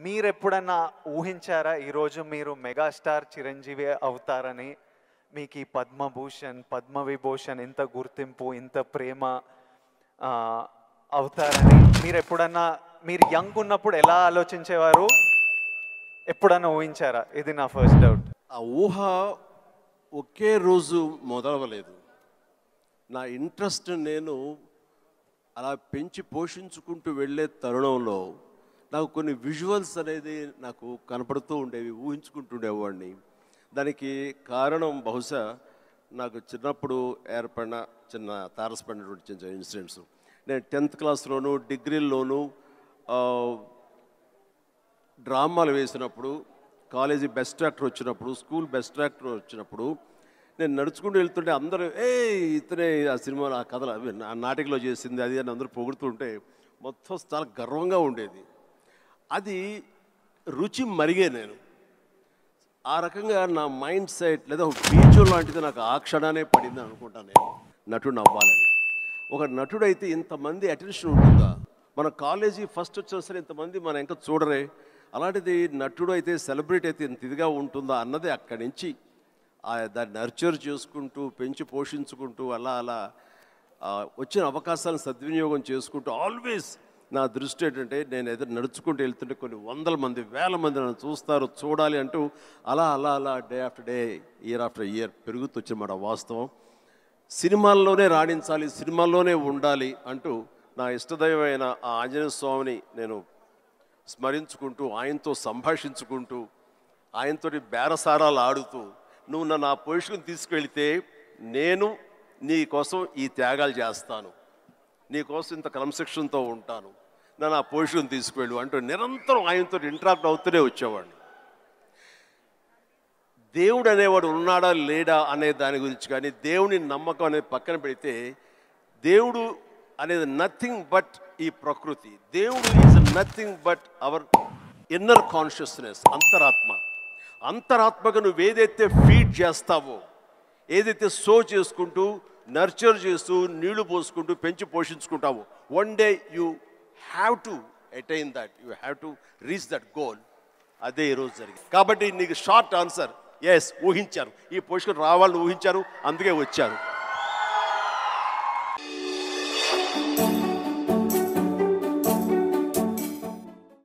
మీరు ఎప్పుడన్నా ఊహించారా ఈరోజు మీరు మెగాస్టార్ చిరంజీవి అవుతారని? మీకు ఈ పద్మభూషణ్, పద్మవిభూషణ్, ఇంత గుర్తింపు, ఇంత ప్రేమ అవుతారని మీరు ఎప్పుడన్నా, మీరు యంగ్ ఉన్నప్పుడు ఎలా ఆలోచించేవారు? ఎప్పుడన్నా ఊహించారా? ఇది నా ఫస్ట్ డౌట్. ఆ ఊహ ఒకే రోజు మొదలవలేదు. నా ఇంట్రెస్ట్ నేను అలా పెంచి పోషించుకుంటూ వెళ్ళే తరుణంలో నాకు కొన్ని విజువల్స్ అనేది నాకు కనపడుతూ ఉండేవి, ఊహించుకుంటుండేవాడిని. దానికి కారణం బహుశా నాకు చిన్నప్పుడు ఏర్పడిన చిన్న తారసపడినటువంటి చిన్న ఇన్సిడెంట్స్. నేను 10th క్లాస్లోను డిగ్రీల్లోనూ డ్రామాలు వేసినప్పుడు, కాలేజీ బెస్ట్ యాక్టర్ వచ్చినప్పుడు, స్కూల్ బెస్ట్ యాక్టర్ వచ్చినప్పుడు నేను నడుచుకుంటూ వెళ్తుంటే అందరూ ఇతనే ఆ సినిమాలో ఆ కథలు అవి ఆ నాటికలో చేసింది అది అని అందరూ పొగుడుతుంటే మొత్తం చాలా గర్వంగా ఉండేది. అది రుచి మరిగే నేను ఆ రకంగా నా మైండ్ సెట్ లేదా ఒక బీజం లాంటిది నాకు ఆ క్షణానే పడింది అనుకుంటాను. నేను నటుడు అవ్వాలని. ఒక నటుడైతే ఇంతమంది అటెన్షన్ ఉంటుందా? మన కాలేజీ ఫస్ట్ వచ్చినా సరే ఇంతమంది మన ఇంకా చూడరే, అలాంటిది నటుడు అయితే సెలబ్రిటీ అయితే ఇంత ఇదిగా ఉంటుందా అన్నది అక్కడి నుంచి దాన్ని నర్చర్ చేసుకుంటూ పెంచి పోషించుకుంటూ అలా అలా వచ్చిన అవకాశాలను సద్వినియోగం చేసుకుంటూ ఆల్వేస్ నా దృష్టి ఏంటంటే నేను ఏదో నడుచుకుంటూ వెళ్తుంటే కొన్ని వందల మంది వేల మంది నన్ను చూస్తారు, చూడాలి అంటూ అలా అలా అలా day after day, year after year పెరుగుతూ వచ్చినమాట వాస్తవం. సినిమాల్లోనే రాణించాలి, సినిమాల్లోనే ఉండాలి అంటూ నా ఇష్టదైవమైన ఆ ఆంజనేయ స్వామిని నేను స్మరించుకుంటూ, ఆయనతో సంభాషించుకుంటూ, ఆయనతోటి బేరసారాలు ఆడుతూ, నువ్వు నన్ను ఆ పొజిషన్ తీసుకెళ్తే నేను నీ కోసం ఈ త్యాగాలు చేస్తాను, నీ కోసం ఇంత క్రమశిక్షణతో ఉంటాను, నన్ను ఆ పొజిషన్ తీసుకువెళ్ళు అంటూ నిరంతరం ఆయనతో ఇంటరాక్ట్ అవుతూనే వచ్చేవాడిని. దేవుడు అనేవాడు ఉన్నాడా లేడా అనే దాని గురించి కానీ, దేవుని నమ్మకం అనేది పక్కన పెడితే, దేవుడు అనేది నథింగ్ బట్ ఈ ప్రకృతి. దేవుడు is nothing but our inner consciousness, అంతరాత్మ. అంతరాత్మగా నువ్వు ఏదైతే ఫీడ్ చేస్తావో, ఏదైతే సో చేసుకుంటూ నర్చర్ చేస్తూ నీళ్లు పోసుకుంటూ పెంచి పోషించుకుంటావో, one day you have to attain that, you have to reach that goal. అదే ఈరోజు జరిగింది. కాబట్టి నీకు షార్ట్ ఆన్సర్, ఎస్, ఊహించారు, ఈ పొజిషన్ రావాలని ఊహించారు, అందుకే వచ్చారు.